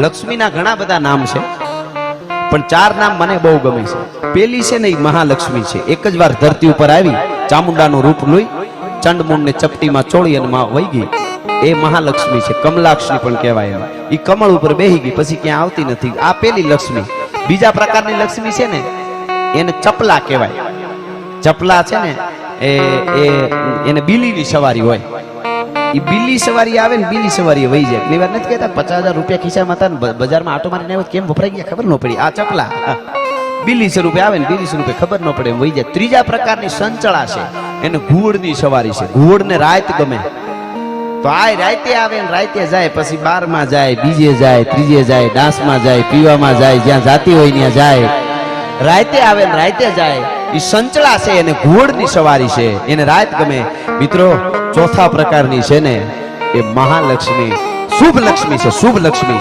લક્ષ્મીના ઘણા બધા નામ છે, પણ 4 નામ મને બહુ ગમે છે. પેલી છે ને એ મહાલક્ષ્મી છે. એક જ વાર ધરતી ઉપર આવી, ચામુંડાનું રૂપ લઈ, ચંડમુંડને ચપટીમાં ચોળી અને માં વહી ગઈ. એ મહાલક્ષ્મી છે. કમલાક્ષી પણ કહેવાય. એ કમળ ઉપર બેહી ગઈ, પછી ક્યાં આવતી નથી. આ પેલી લક્ષ્મી. બીજા પ્રકારની લક્ષ્મી છે ને, એને ચપલા કહેવાય. ચપલા છે ને એને બિલીની સવારી હોય. એ બિલ્લી સવારી આવે ને, બિલ્લી સવારી વહી જાય. ઘણી વાર નથી કહેતા 50,000 રૂપિયા ખિસ્સામાં હતા ને બજારમાં આટો મારીને આવ્યો, કેમ વપરાઈ ગયા ખબર ન પડી. આ ચપલા બિલ્લી સ્વરૂપે આવે ને, બિલ્લી સ્વરૂપે ખબર ન પડે એમ વહી જાય. ત્રીજા પ્રકારની સંચળા છે, એને ઘુવડની સવારી છે. ઘુવડને રાત ગમે, તો આ રાતે આવે ને રાતે જાય, પછી 12માં જાય, બીજે જાય, ત્રીજે જાય, ડાન્સમાં જાય, પીવામાં જાય, જ્યાં જાતી હોય ત્યાં જાય. રાતે આવે ને રાતે જાય. એ સંચળા છે, એને ઘુવડની સવારી છે, એને રાત ગમે. મિત્રો, ચોથા પ્રકારની છે ને એ મહાલક્ષ્મી, શુભ લક્ષ્મી છે. શુભ લક્ષ્મી